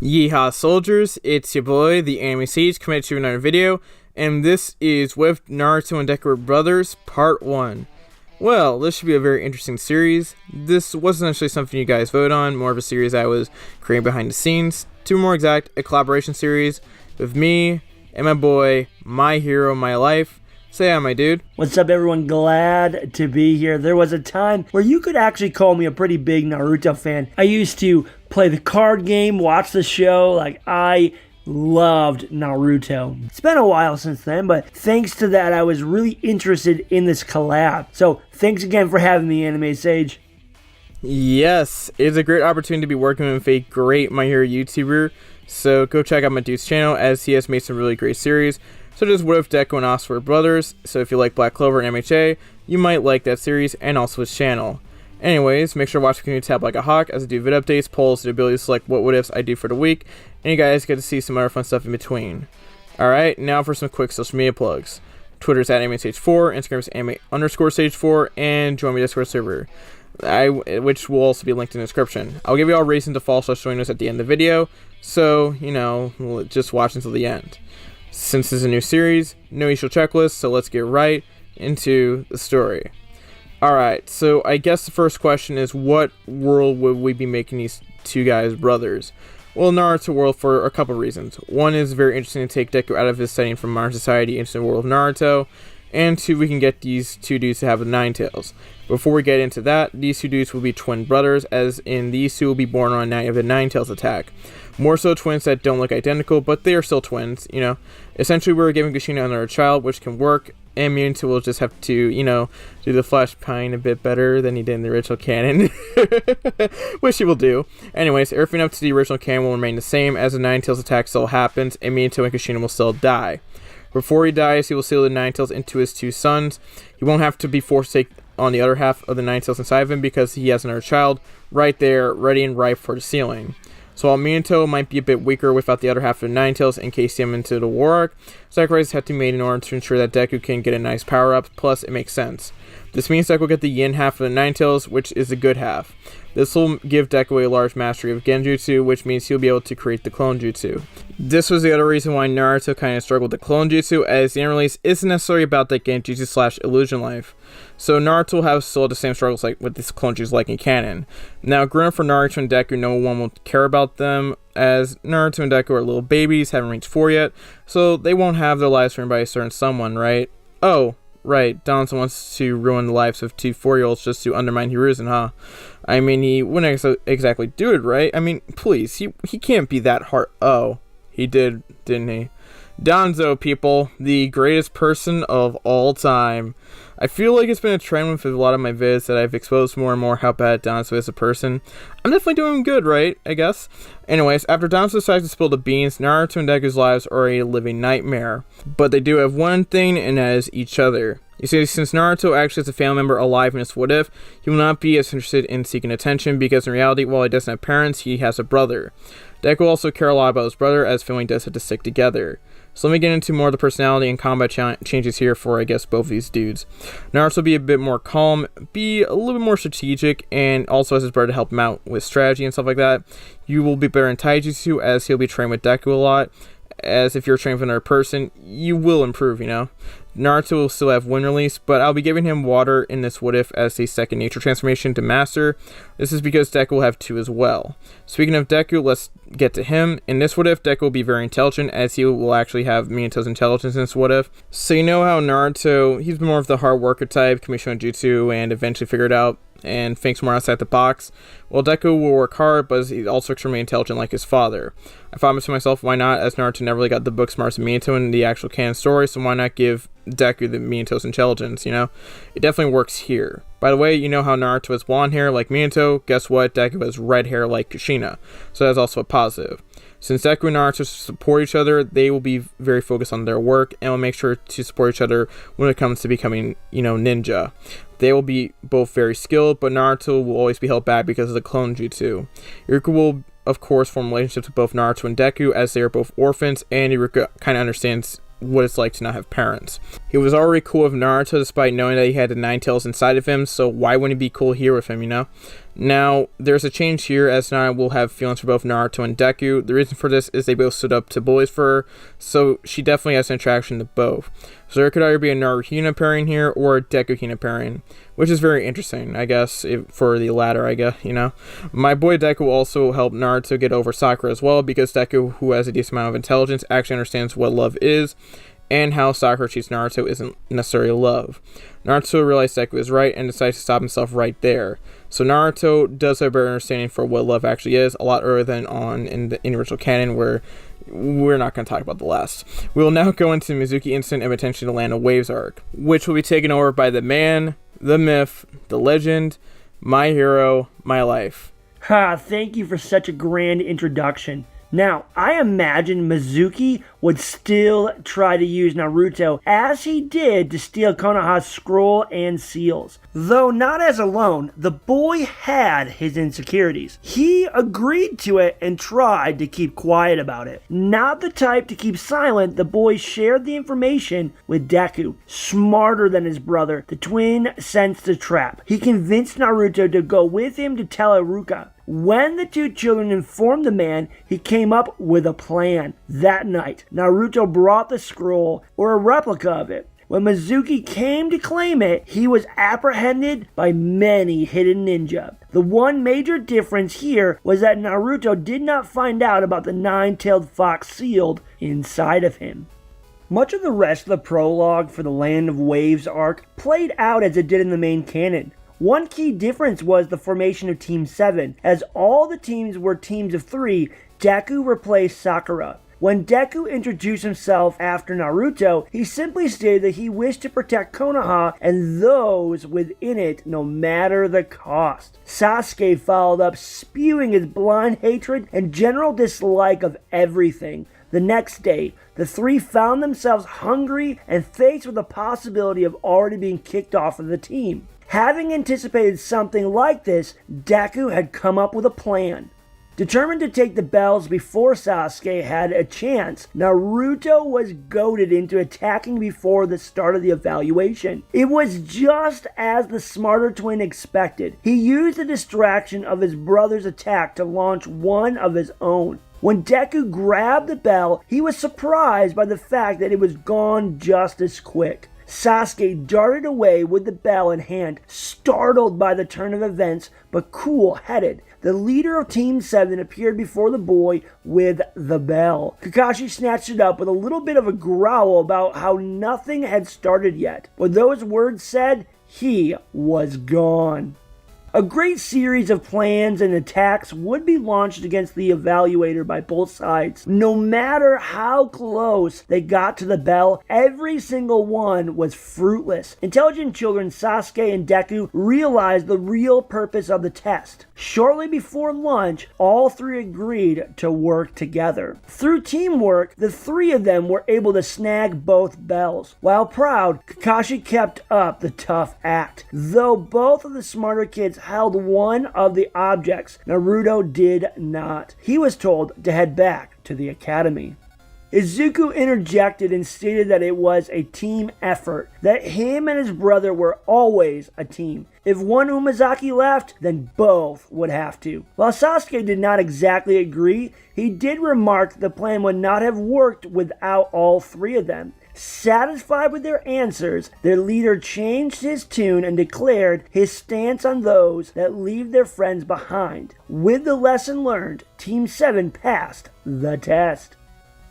Yeehaw soldiers, it's your boy, the Anime Sage, coming to another video, and this is with Naruto and Deku Brothers, Part 1. Well, this should be a very interesting series. This wasn't actually something you guys voted on, more of a series I was creating behind the scenes. To be more exact, a collaboration series with me and my boy, my hero, my life. Say hi, my dude. What's up, everyone? Glad to be here. There was a time where you could actually call me a pretty big Naruto fan. I used to play the card game, watch the show. Like, I loved Naruto. It's been a while since then, but thanks to that, I was really interested in this collab. So, thanks again for having me, Anime Sage. Yes, it's a great opportunity to be working with a great My Hero YouTuber. So, go check out my dude's channel, as he has made some really great series. So just What If Deku and ORAS were brothers, so if you like Black Clover and MHA, you might like that series and also his channel. Anyways, make sure to watch the community tab like a hawk as I do vid updates, polls, the ability to select what ifs I do for the week, and you guys get to see some other fun stuff in between. Alright, now for some quick social media plugs. Twitter's at AnimeSage4, Instagram's anime_sage4, and join my Discord server, which will also be linked in the description. I'll give you all a reason to follow/join us at the end of the video, so, you know, just watch until the end. Since this is a new series, no usual checklist, so let's get right into the story. Alright, so I guess the first question is, what world would we be making these two guys brothers? Well, Naruto world for a couple reasons. One is very interesting to take Deku out of his setting from modern society into the world of Naruto, and two, we can get these two dudes to have the Nine Tails. Before we get into that, these two dudes will be twin brothers, as in these two will be born on the night of the Nine Tails attack. More so twins that don't look identical, but they are still twins, you know. Essentially, we're giving Kushina another child, which can work, and Minato will just have to, you know, do the Flash Pine a bit better than he did in the original canon. Which he will do. Anyways, everything up to the original canon will remain the same, as the Nine Tails attack still happens, and Minato and Kushina will still die. Before he dies, he will seal the Nine Tails into his two sons. He won't have to be forced to take on the other half of the Nine Tails inside of him, because he has another child right there, ready and ripe for the sealing. So while Minato might be a bit weaker without the other half of the Nine Tails in case him into the war arc, sacrifices have to be made in order to ensure that Deku can get a nice power up, plus it makes sense. This means Deku will get the yin half of the Nine Tails, which is the good half. This will give Deku a large mastery of Genjutsu, which means he'll be able to create the clone jutsu. This was the other reason why Naruto kind of struggled with the clone jutsu, as the end release isn't necessarily about the Genjutsu / illusion life. So Naruto will have still the same struggles like with this clone jutsu like in canon. Now, granted, for Naruto and Deku, no one will care about them, as Naruto and Deku are little babies, haven't reached 4 yet, so they won't have their lives ruined by a certain someone, right? Oh, right, Donaldson wants to ruin the lives of two 4-year-olds just to undermine Hiruzen, huh? I mean, he wouldn't exactly do it, right? I mean, please, he can't be that hard. Oh, he did, didn't he? Danzo, people, the greatest person of all time. I feel like it's been a trend with a lot of my vids that I've exposed more and more how bad Danzo is a person. I'm definitely doing good, right? I guess. Anyways, after Danzo decides to spill the beans, Naruto and Deku's lives are a living nightmare. But they do have one thing, and that is each other. You see, since Naruto actually has a family member alive in his what if, he will not be as interested in seeking attention, because in reality, while he doesn't have parents, he has a brother. Deku will also care a lot about his brother, as family does have to stick together. So let me get into more of the personality and combat changes here for, I guess, both of these dudes. Naruto will be a bit more calm, be a little bit more strategic, and also has his brother to help him out with strategy and stuff like that. You will be better in taijutsu, as he'll be trained with Deku a lot, as if you're trained with another person, you will improve, you know. Naruto will still have wind release, but I'll be giving him water in this what if as a second nature transformation to master. This is because Deku will have 2 as well. Speaking of Deku, let's get to him. In this what if, Deku will be very intelligent, as he will actually have Minato's intelligence in this what if. So you know how Naruto, he's more of the hard worker type, can be shown jutsu and eventually figure it out and thinks more outside the box. Well, Deku will work hard, but he's also extremely intelligent like his father. I thought to myself, why not, as Naruto never really got the book smarts of Minato in the actual canon story, so why not give Deku the Minato's intelligence, you know? It definitely works here. By the way, you know how Naruto has blonde hair like Minato? Guess what? Deku has red hair like Kushina, so that's also a positive. Since Deku and Naruto support each other, they will be very focused on their work and will make sure to support each other when it comes to becoming, you know, ninja. They will be both very skilled, but Naruto will always be held back because of the clone jutsu. Iruka will, of course, form relationships with both Naruto and Deku, as they are both orphans, and Iruka kind of understands what it's like to not have parents. He was already cool with Naruto despite knowing that he had the Nine Tails inside of him, so why wouldn't he be cool here with him, you know? Now, there's a change here as Nana will have feelings for both Naruto and Deku. The reason for this is they both stood up to bullies for her, so she definitely has an attraction to both. So there could either be a Naruto pairing here or a Deku pairing, which is very interesting, I guess, for the latter, I guess, My boy Deku will also help Naruto get over Sakura as well, because Deku, who has a decent amount of intelligence, actually understands what love is, and how Sakura treats Naruto isn't necessarily love. Naruto realized Deku is right and decides to stop himself right there. So Naruto does have a better understanding for what love actually is, a lot earlier than in the original canon, where we're not going to talk about the last. We will now go into Mizuki Instant and potentially the Land of Waves arc, which will be taken over by the man, the myth, the legend, my hero, my life. Thank you for such a grand introduction. Now, I imagine Mizuki would still try to use Naruto as he did to steal Konoha's scroll and seals. Though not as alone, the boy had his insecurities. He agreed to it and tried to keep quiet about it. Not the type to keep silent, the boy shared the information with Deku. Smarter than his brother, the twin sensed the trap. He convinced Naruto to go with him to tell Iruka. When the two children informed the man, he came up with a plan. That night, Naruto brought the scroll, or a replica of it. When Mizuki came to claim it, he was apprehended by many hidden ninja. The one major difference here was that Naruto did not find out about the nine-tailed fox sealed inside of him. Much of the rest of the prologue for the Land of Waves arc played out as it did in the main canon. One key difference was the formation of Team 7. As all the teams were teams of 3, Deku replaced Sakura. When Deku introduced himself after Naruto, he simply stated that he wished to protect Konoha and those within it no matter the cost. Sasuke followed up, spewing his blind hatred and general dislike of everything. The next day, the three found themselves hungry and faced with the possibility of already being kicked off of the team. Having anticipated something like this, Deku had come up with a plan. Determined to take the bells before Sasuke had a chance, Naruto was goaded into attacking before the start of the evaluation. It was just as the smarter twin expected. He used the distraction of his brother's attack to launch one of his own. When Deku grabbed the bell, he was surprised by the fact that it was gone just as quick. Sasuke darted away with the bell in hand, startled by the turn of events, but cool-headed. The leader of Team 7 appeared before the boy with the bell. Kakashi snatched it up with a little bit of a growl about how nothing had started yet. With those words said, he was gone. A great series of plans and attacks would be launched against the evaluator by both sides. No matter how close they got to the bell, every single one was fruitless. Intelligent children Sasuke and Deku realized the real purpose of the test. Shortly before lunch, all three agreed to work together. Through teamwork, the three of them were able to snag both bells. While proud, Kakashi kept up the tough act. Though both of the smarter kids held one of the objects, Naruto did not. He was told to head back to the academy. Izuku interjected and stated that it was a team effort, that him and his brother were always a team. If one Umazaki left, then both would have to. While Sasuke did not exactly agree, he did remark the plan would not have worked without all three of them. Satisfied with their answers, their leader changed his tune and declared his stance on those that leave their friends behind. With the lesson learned, Team 7 passed the test.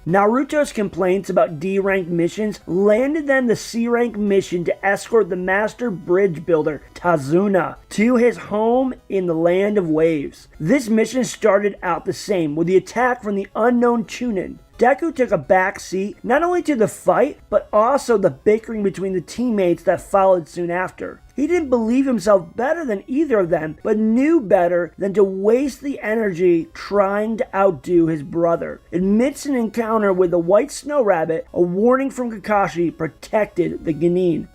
Naruto's complaints about D-rank missions landed them the C-rank mission to escort the master bridge builder, Tazuna, to his home in the Land of Waves. This mission started out the same, with the attack from the unknown Chunin. Deku took a back seat not only to the fight, but also the bickering between the teammates that followed soon after. He didn't believe himself better than either of them, but knew better than to waste the energy trying to outdo his brother. Amidst an encounter with the White Snow Rabbit, a warning from Kakashi protected the Genin.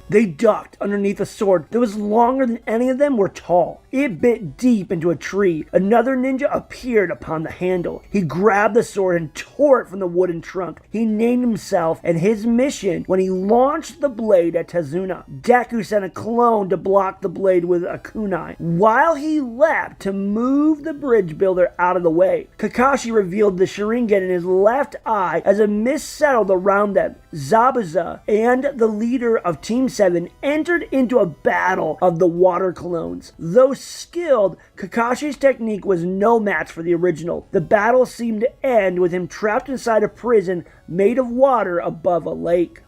They ducked underneath a sword that was longer than any of them were tall. It bit deep into a tree. Another ninja appeared upon the handle. He grabbed the sword and tore it from the wooden trunk. He named himself and his mission when he launched the blade at Tazuna. Deku sent a clone to block the blade with a kunai, while he leapt to move the bridge builder out of the way. Kakashi revealed the Sharingan in his left eye as a mist settled around them. Zabuza and the leader of Team 7 entered into a battle of the water clones. Though skilled, Kakashi's technique was no match for the original. The battle seemed to end with him trapped inside a prison made of water above a lake.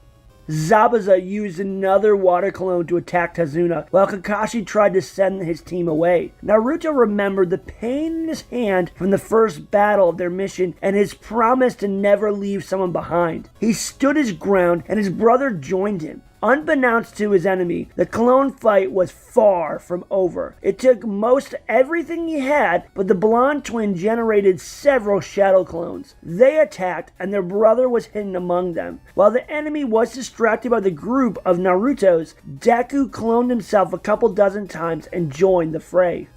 Zabuza used another water clone to attack Tazuna, while Kakashi tried to send his team away. Naruto remembered the pain in his hand from the first battle of their mission and his promise to never leave someone behind. He stood his ground and his brother joined him. Unbeknownst to his enemy, the clone fight was far from over. It took most everything he had, but the blonde twin generated several shadow clones. They attacked, and their brother was hidden among them. While the enemy was distracted by the group of Narutos, Deku cloned himself a couple dozen times and joined the fray.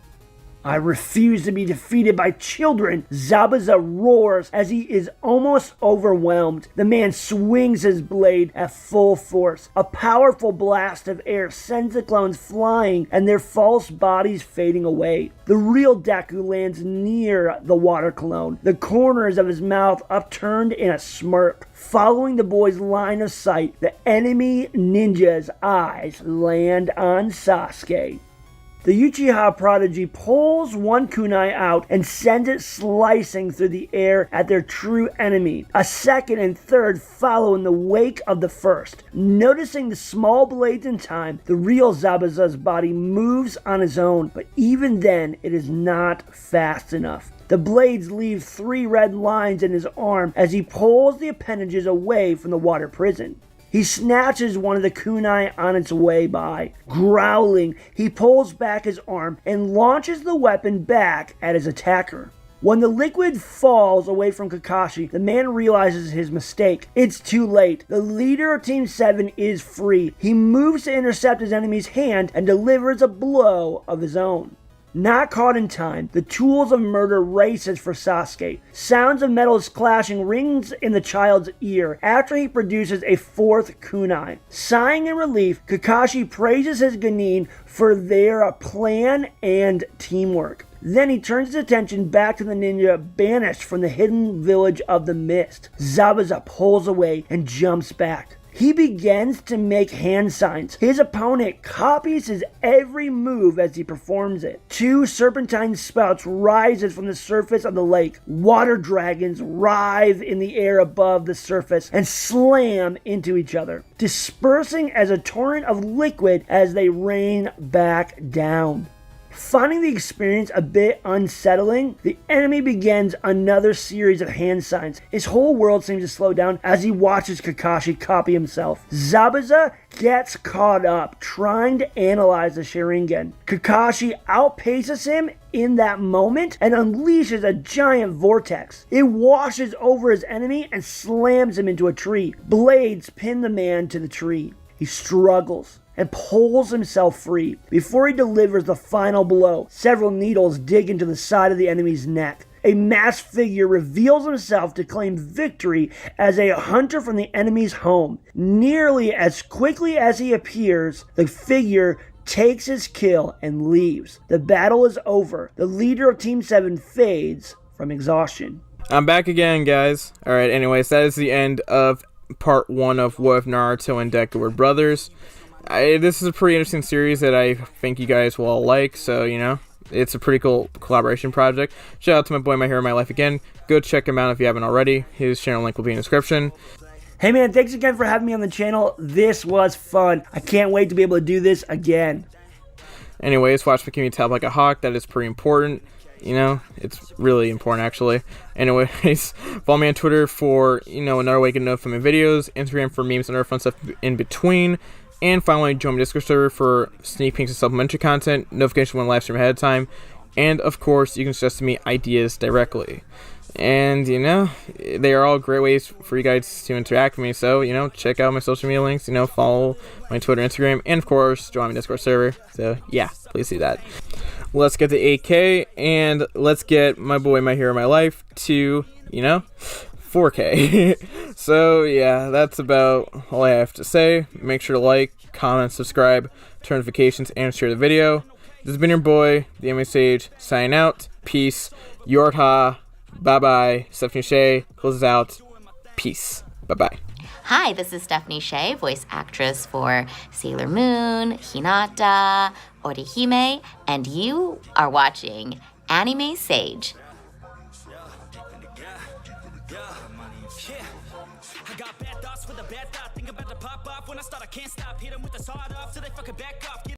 I refuse to be defeated by children, Zabuza roars as he is almost overwhelmed. The man swings his blade at full force. A powerful blast of air sends the clones flying and their false bodies fading away. The real Deku lands near the water clone, the corners of his mouth upturned in a smirk. Following the boy's line of sight, the enemy ninja's eyes land on Sasuke. The Uchiha prodigy pulls one kunai out and sends it slicing through the air at their true enemy. A second and third follow in the wake of the first. Noticing the small blades in time, the real Zabuza's body moves on his own, but even then it is not fast enough. The blades leave 3 red lines in his arm as he pulls the appendages away from the water prison. He snatches one of the kunai on its way by. Growling, he pulls back his arm and launches the weapon back at his attacker. When the liquid falls away from Kakashi, the man realizes his mistake. It's too late. The leader of Team 7 is free. He moves to intercept his enemy's hand and delivers a blow of his own. Not caught in time, the tools of murder races for Sasuke. Sounds of metals clashing rings in the child's ear after he produces a 4th kunai. Sighing in relief, Kakashi praises his genin for their plan and teamwork. Then he turns his attention back to the ninja banished from the hidden village of the mist. Zabuza pulls away and jumps back. He begins to make hand signs. His opponent copies his every move as he performs it. 2 serpentine spouts rises from the surface of the lake. Water dragons writhe in the air above the surface and slam into each other, dispersing as a torrent of liquid as they rain back down. Finding the experience a bit unsettling, the enemy begins another series of hand signs. His whole world seems to slow down as he watches Kakashi copy himself. Zabuza gets caught up trying to analyze the Sharingan. Kakashi outpaces him in that moment and unleashes a giant vortex. It washes over his enemy and slams him into a tree. Blades pin the man to the tree. He struggles and pulls himself free. Before he delivers the final blow, several needles dig into the side of the enemy's neck. A masked figure reveals himself to claim victory as a hunter from the enemy's home. Nearly as quickly as he appears, the figure takes his kill and leaves. The battle is over. The leader of Team 7 fades from exhaustion. I'm back again, guys. Alright, anyways, that is the end of part 1 of What If Naruto and Deku Were Brothers. This is a pretty interesting series that I think you guys will all like, so, you know, it's a pretty cool collaboration project. Shout out to my boy My Hero My Life again. Go check him out if you haven't already. His channel link will be in the description. Hey man, thanks again for having me on the channel. This was fun. I can't wait to be able to do this again. Anyways, watch the community tab like a hawk. That is pretty important. You know, it's really important, actually. Anyways, follow me on Twitter for, you know, another way to get notified from my videos. Instagram for memes and other fun stuff in between. And finally, join my Discord server for sneak peeks and supplementary content, notification when I live stream ahead of time, and of course, you can suggest to me ideas directly. And, you know, they are all great ways for you guys to interact with me. So, you know, check out my social media links, you know, follow my Twitter, Instagram, and of course, join my Discord server. So, yeah, please do that. Let's get to 8K, and let's get my boy, My Hero, My Life to, you know, 4K. So, yeah, that's about all I have to say. Make sure to like, comment, subscribe, turn notifications, and share the video. This has been your boy, the Anime Sage, signing out. Peace. YEEHAW. Bye-bye. Stephanie Shea closes out. Peace. Bye-bye. Hi, this is Stephanie Shea, voice actress for Sailor Moon, Hinata, Orihime, and you are watching Anime Sage. I got bad thoughts with a bad thought. Think about to pop off when I start. I can't stop. Hit 'em with the sawed off till they fucking back off.